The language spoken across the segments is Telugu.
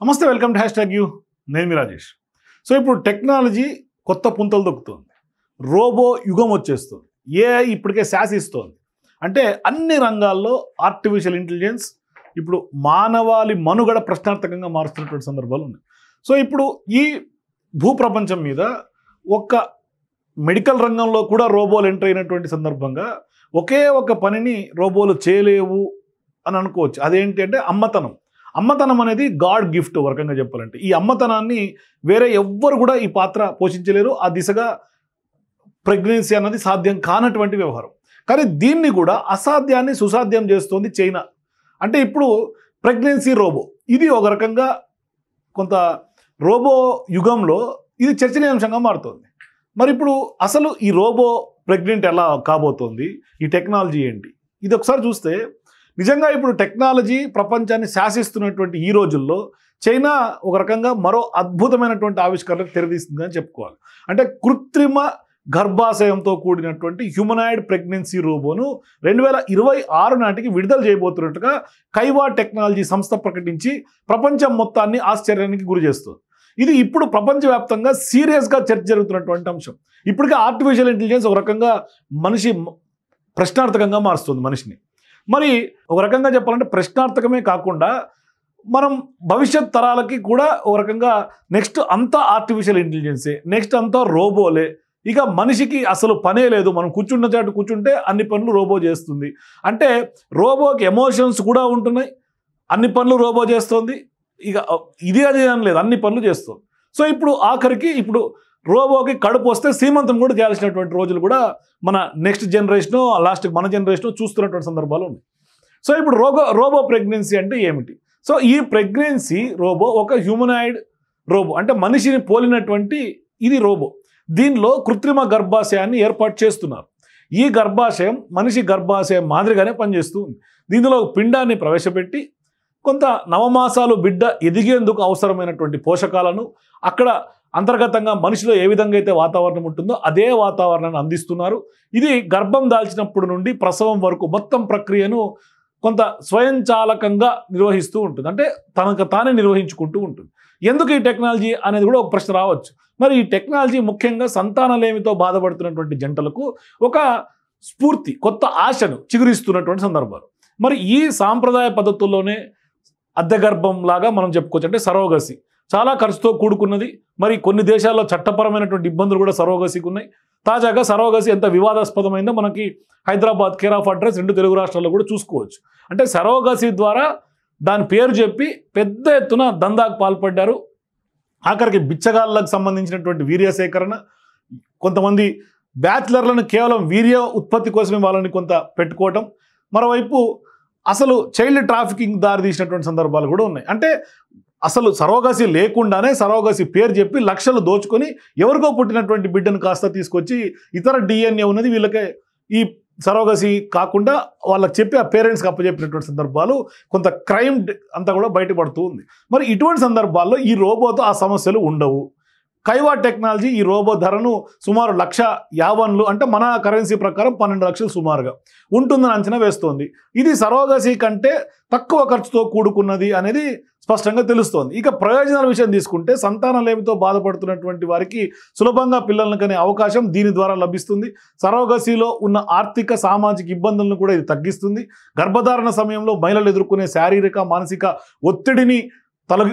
నమస్తే, welcome to hash tag you. నేను మీ రాజేష్. సో ఇప్పుడు టెక్నాలజీ కొత్త పుంతలు దొక్కుతుంది. రోబో యుగం వచ్చేస్తుంది. ఏఐ ఇప్పటికే శాసిస్తోంది. అంటే అన్ని రంగాల్లో ఆర్టిఫిషియల్ ఇంటెలిజెన్స్ ఇప్పుడు మానవాళి మనుగడ ప్రశ్నార్థకంగా మారుస్తున్నటువంటి సందర్భాలు ఉన్నాయి. సో ఇప్పుడు ఈ భూప్రపంచం మీద ఒక్క మెడికల్ రంగంలో కూడా రోబోలు ఎంటర్ అయినటువంటి సందర్భంగా ఒకే ఒక పనిని రోబోలు చేయలేవు అని అనుకోవచ్చు. అదేంటి అంటే అమ్మతనం. అమ్మతనం అనేది గాడ్ గిఫ్ట్. ఒక రకంగా చెప్పాలంటే ఈ అమ్మతనాన్ని వేరే ఎవ్వరు కూడా ఈ పాత్ర పోషించలేరు. ఆ దిశగా ప్రెగ్నెన్సీ అన్నది సాధ్యం కానటువంటి వ్యవహారం. కానీ దీన్ని కూడా అసాధ్యాన్ని సుసాధ్యం చేస్తోంది చైనా. అంటే ఇప్పుడు ప్రెగ్నెన్సీ రోబో ఇది ఒక రకంగా కొంత రోబో యుగంలో ఇది చర్చనీయాంశంగా మారుతోంది. మరి ఇప్పుడు అసలు ఈ రోబో ప్రెగ్నెంట్ ఎలా కాబోతోంది, ఈ టెక్నాలజీ ఏంటి, ఇది ఒకసారి చూస్తే నిజంగా ఇప్పుడు టెక్నాలజీ ప్రపంచాన్ని శాసిస్తున్నటువంటి ఈ రోజుల్లో చైనా ఒక రకంగా మరో అద్భుతమైనటువంటి ఆవిష్కరణకు తెరదీస్తుందని చెప్పుకోవాలి. అంటే కృత్రిమ గర్భాశయంతో కూడినటువంటి హ్యూమనాయిడ్ ప్రెగ్నెన్సీ రోబోను 2026 నాటికి విడుదల చేయబోతున్నట్టుగా కైవా టెక్నాలజీ సంస్థ ప్రకటించి ప్రపంచం మొత్తాన్ని ఆశ్చర్యానికి గురి చేస్తుంది. ఇది ఇప్పుడు ప్రపంచవ్యాప్తంగా సీరియస్గా చర్చ జరుగుతున్నటువంటి అంశం. ఇప్పటికే ఆర్టిఫిషియల్ ఇంటెలిజెన్స్ ఒక రకంగా మనిషి ప్రశ్నార్థకంగా మారుస్తుంది మనిషిని. మరి ఒక రకంగా చెప్పాలంటే ప్రశ్నార్థకమే కాకుండా మనం భవిష్యత్ తరాలకి కూడా ఒక రకంగా నెక్స్ట్ అంతా ఆర్టిఫిషియల్ ఇంటెలిజెన్సే, నెక్స్ట్ అంతా రోబోలే, ఇక మనిషికి అసలు పనే లేదు, మనం కూర్చున్న చాటు కూర్చుంటే అన్ని పనులు రోబో చేస్తుంది. అంటే రోబోకి ఎమోషన్స్ కూడా ఉంటున్నాయి, అన్ని పనులు రోబో చేస్తుంది, ఇక ఇది అది అని లేదు, అన్ని పనులు చేస్తుంది. సో ఇప్పుడు ఆఖరికి ఇప్పుడు రోబోకి కడుపు వస్తే సీమంతం కూడా చేయాల్సినటువంటి రోజులు కూడా మన నెక్స్ట్ జనరేషను లాస్ట్కి మన జనరేషను చూస్తున్నటువంటి సందర్భాలు ఉన్నాయి. సో ఇప్పుడు రోబో ప్రెగ్నెన్సీ అంటే ఏమిటి? సో ఈ ప్రెగ్నెన్సీ రోబో ఒక హ్యూమనాయిడ్ రోబో, అంటే మనిషిని పోలినటువంటి ఇది రోబో. దీనిలో కృత్రిమ గర్భాశయాన్ని ఏర్పాటు చేస్తున్నారు. ఈ గర్భాశయం మనిషి గర్భాశయం మాదిరిగానే పనిచేస్తూ ఉంది. దీనిలో పిండాన్ని ప్రవేశపెట్టి కొంత నవమాసాలు బిడ్డ ఎదిగేందుకు అవసరమైనటువంటి పోషకాలను అక్కడ అంతర్గతంగా మనిషిలో ఏ విధంగా అయితే వాతావరణం ఉంటుందో అదే వాతావరణాన్ని అందిస్తున్నారు. ఇది గర్భం దాల్చినప్పుడు నుండి ప్రసవం వరకు మొత్తం ప్రక్రియను కొంత స్వయంచాలకంగా నిర్వహిస్తూ ఉంటుంది. అంటే తనకు తానే నిర్వహించుకుంటూ ఉంటుంది. ఎందుకు ఈ టెక్నాలజీ అనేది కూడా ఒక ప్రశ్న రావచ్చు. మరి ఈ టెక్నాలజీ ముఖ్యంగా సంతానలేమితో బాధపడుతున్నటువంటి జంటలకు ఒక స్ఫూర్తి, కొత్త ఆశను చిగురిస్తున్నటువంటి సందర్భాలు. మరి ఈ సాంప్రదాయ పద్ధతుల్లోనే అద్దె గర్భం లాగా మనం చెప్పుకోవచ్చు. అంటే సరోగసి చాలా ఖర్చుతో కూడుకున్నది. మరి కొన్ని దేశాల్లో చట్టపరమైనటువంటి ఇబ్బందులు కూడా సరోగసికి ఉన్నాయి. తాజాగా సరోగసి ఎంత వివాదాస్పదమైందో మనకి Hyderabad care of address 2 Telugu రాష్ట్రాల్లో కూడా చూసుకోవచ్చు. అంటే సరోగసి ద్వారా దాని పేరు చెప్పి పెద్ద ఎత్తున దందాకు పాల్పడ్డారు. ఆఖరికి బిచ్చగాళ్ళకు సంబంధించినటువంటి వీర్య సేకరణ, కొంతమంది బ్యాచిలర్లను కేవలం వీర్య ఉత్పత్తి కోసమే వాళ్ళని కొంత పెట్టుకోవటం, మరోవైపు అసలు చైల్డ్ ట్రాఫికింగ్ దారి తీసినటువంటి సందర్భాలు కూడా ఉన్నాయి. అంటే అసలు సరోగసి లేకుండానే సరోగసి పేరు చెప్పి లక్షలు దోచుకొని ఎవరికో పుట్టినటువంటి బిడ్డను కాస్త తీసుకొచ్చి ఇతర డిఎన్ఏ ఉన్నది వీళ్ళకే ఈ సరోగసి కాకుండా వాళ్ళకి చెప్పి ఆ పేరెంట్స్కి అప్పచెప్పినటువంటి సందర్భాలు కొంత క్రైమ్ అంతా కూడా బయటపడుతూ ఉంది. మరి ఇటువంటి సందర్భాల్లో ఈ రోబోతో ఆ సమస్యలు ఉండవు. కైవా టెక్నాలజీ ఈ రోబో ధరను సుమారు 1,50,000 అంటే మన కరెన్సీ ప్రకారం 12 లక్షలు సుమారుగా ఉంటుందని అంచనా వేస్తోంది. ఇది సరోగసి కంటే తక్కువ ఖర్చుతో కూడుకున్నది అనేది స్పష్టంగా తెలుస్తోంది. ఇక ప్రయోజనాల విషయం తీసుకుంటే సంతానలేమితో బాధపడుతున్నటువంటి వారికి సులభంగా పిల్లలను కనే అవకాశం దీని ద్వారా లభిస్తుంది. సరోగసిలో ఉన్న ఆర్థిక సామాజిక ఇబ్బందులను కూడా ఇది తగ్గిస్తుంది. గర్భధారణ సమయంలో మహిళలు ఎదుర్కొనే శారీరక మానసిక ఒత్తిడిని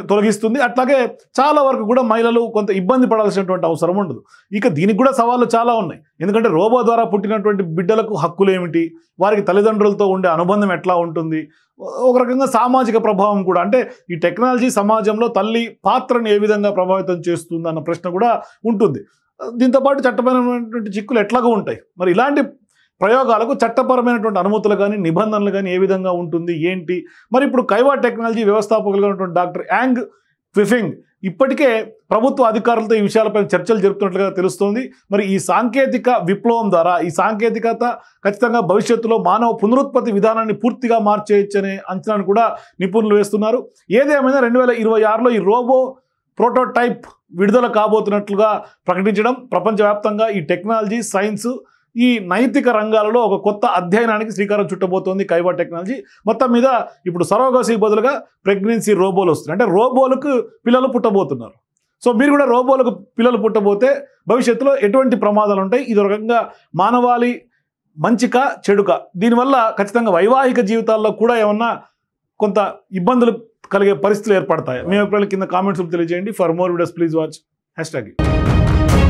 తొలగిస్తుంది. అట్లాగే చాలా వరకు కూడా మహిళలు కొంత ఇబ్బంది పడాల్సినటువంటి అవసరం ఉండదు. ఇక దీనికి కూడా సవాళ్ళు చాలా ఉన్నాయి. ఎందుకంటే రోబో ద్వారా పుట్టినటువంటి బిడ్డలకు హక్కులు ఏమిటి, వారికి తల్లిదండ్రులతో ఉండే అనుబంధం ఎట్లా ఉంటుంది, ఒక రకంగా సామాజిక ప్రభావం కూడా, అంటే ఈ టెక్నాలజీ సమాజంలో తల్లి పాత్రను ఏ విధంగా ప్రభావితం చేస్తుంది అన్న ప్రశ్న కూడా ఉంటుంది. దీంతోపాటు చట్టపరమైనటువంటి చిక్కులు ఎట్లాగో ఉంటాయి. మరి ఇలాంటి ప్రయోగాలకు చట్టపరమైనటువంటి అనుమతులు కానీ నిబంధనలు కానీ ఏ విధంగా ఉంటుంది ఏంటి? మరి ఇప్పుడు కైవా టెక్నాలజీ వ్యవస్థాపకులుగా ఉన్నటువంటి డాక్టర్ యాంగ్ క్విఫింగ్ ఇప్పటికే ప్రభుత్వ అధికారులతో ఈ విషయాలపై చర్చలు జరుపుతున్నట్లుగా తెలుస్తోంది. మరి ఈ సాంకేతిక విప్లవం ద్వారా ఈ సాంకేతికత ఖచ్చితంగా భవిష్యత్తులో మానవ పునరుత్పత్తి విధానాన్ని పూర్తిగా మార్చేయచ్చనే అంచనాను కూడా నిపుణులు వేస్తున్నారు. ఏదేమైనా 2026లో ఈ రోబో ప్రోటోటైప్ విడుదల కాబోతున్నట్లుగా ప్రకటించడం ప్రపంచవ్యాప్తంగా ఈ టెక్నాలజీ, సైన్స్, ఈ నైతిక రంగాలలో ఒక కొత్త అధ్యయనానికి శ్రీకారం చుట్టబోతోంది కైవా టెక్నాలజీ. మొత్తం మీద ఇప్పుడు సరోగసీ బదులుగా ప్రెగ్నెన్సీ రోబోలు వస్తున్నాయి. అంటే రోబోలకు పిల్లలు పుట్టబోతున్నారు. సో మీరు కూడా రోబోలకు పిల్లలు పుట్టబోతే భవిష్యత్తులో ఎటువంటి ప్రమాదాలు ఉంటాయి, ఇది ఒక రకంగా మానవాళి మంచిక చెడుక, దీనివల్ల ఖచ్చితంగా వైవాహిక జీవితాల్లో కూడా ఏమన్నా కొంత ఇబ్బందులు కలిగే పరిస్థితులు ఏర్పడతాయి. మీ అభిప్రాయాలు కింద కామెంట్స్ తెలియజేయండి. For more videos please watch #.